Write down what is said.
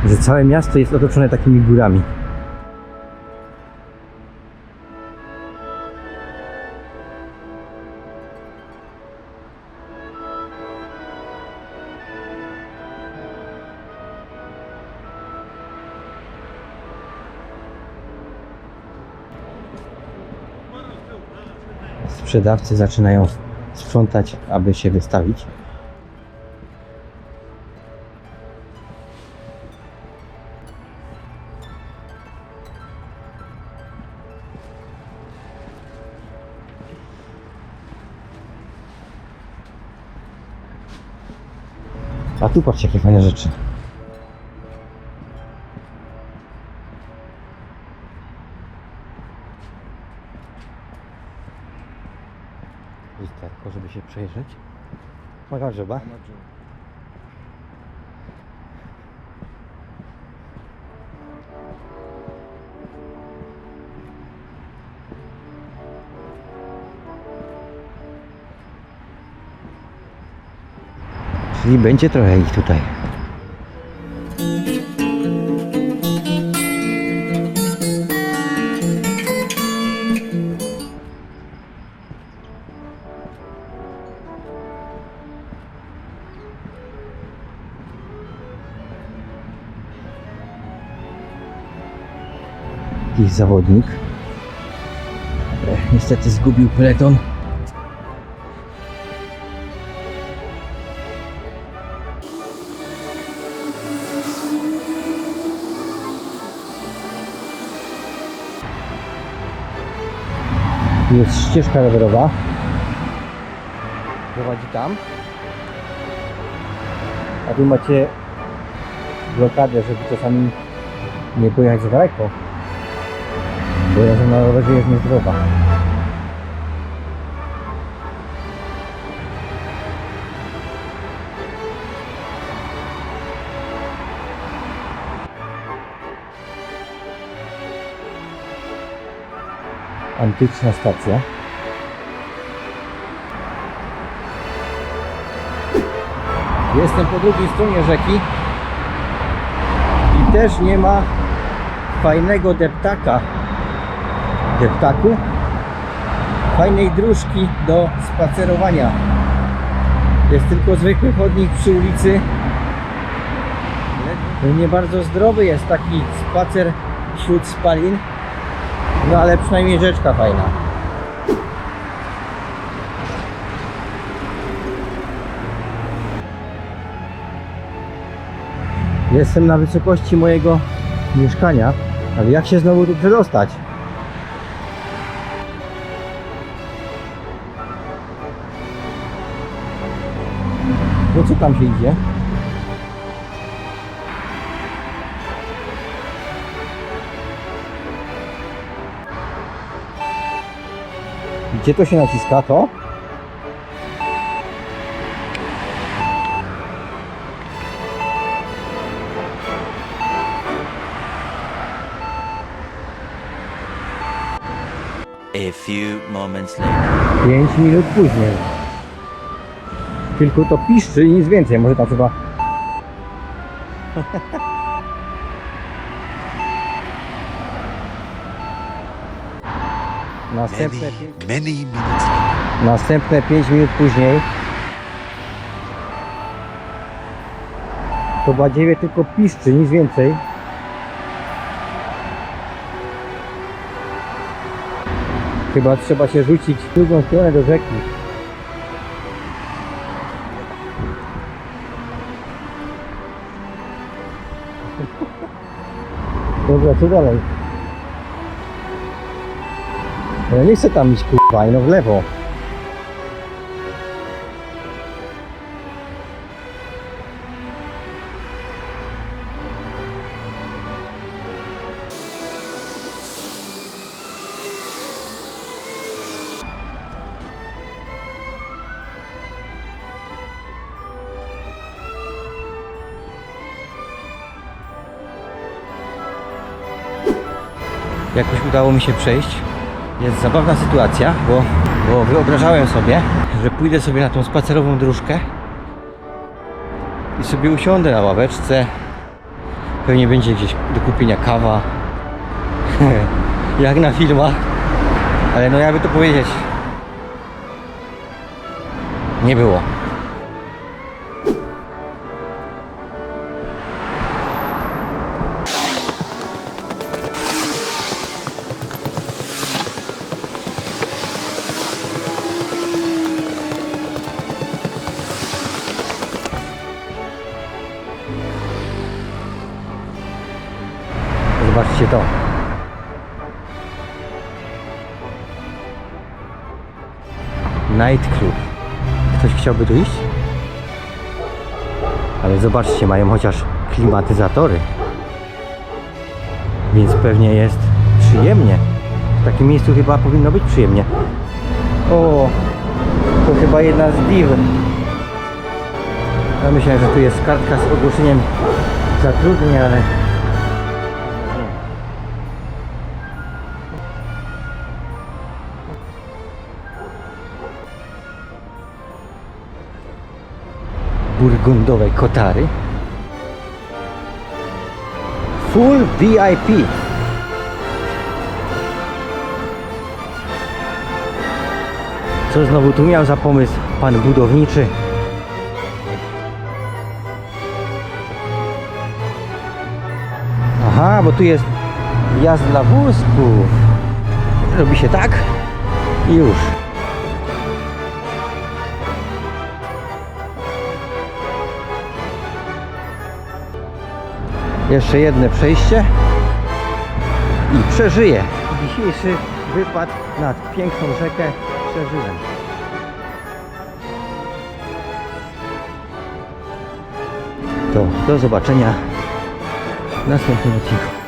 że całe miasto jest otoczone takimi górami. Sprzedawcy zaczynają sprzątać, aby się wystawić. A tu patrzcie, jakie fajne rzeczy. Lusterko, żeby się przejrzeć. Maka drzewa. Czyli będzie trochę ich tutaj. Jakiś zawodnik niestety zgubił peleton. Tu jest ścieżka rowerowa, prowadzi tam, a tu macie blokadę, żeby czasami nie pojechać za daleko, bo jazda na rowerze jest niezdrowa. Antyczna stacja. Jestem po drugiej stronie rzeki i też nie ma fajnego deptaku, fajnej dróżki do spacerowania. Jest tylko zwykły chodnik przy ulicy. Nie bardzo zdrowy jest taki spacer wśród spalin. No ale przynajmniej rzeczka fajna. Jestem na wysokości mojego mieszkania, ale jak się znowu tu przedostać? No co tam się idzie? Gdzie to się naciska, to? A few moments later. 5 minut później. Tylko to piszczy i nic więcej. Może tam trzeba... Many minutes later. Następne 5 minut później to badziewie tylko piszczy, nic więcej. Chyba trzeba się rzucić w drugą stronę do rzeki. Dobra, co dalej? Ja nie chcę tam iść, kurwa, no w lewo. Jakoś udało mi się przejść. Jest zabawna sytuacja, bo wyobrażałem sobie, że pójdę sobie na tą spacerową dróżkę i sobie usiądę na ławeczce, Pewnie będzie gdzieś do kupienia kawa. Jak na filmach. Ale no jakby to powiedzieć, nie było. Zobaczcie to. Night Club. Ktoś chciałby tu iść? Ale zobaczcie, mają chociaż klimatyzatory. Więc pewnie jest przyjemnie. W takim miejscu chyba powinno być przyjemnie. O, to chyba jedna z div. Ja myślałem, że tu jest kartka z ogłoszeniem zatrudnień, ale... burgundowej kotary. Full VIP. Co znowu tu miał za pomysł pan budowniczy? Aha, bo tu jest wjazd dla wózków. Robi się tak i już. Jeszcze jedno przejście i przeżyję. Dzisiejszy wypad nad piękną rzekę przeżyłem. To do zobaczenia w następnym odcinku.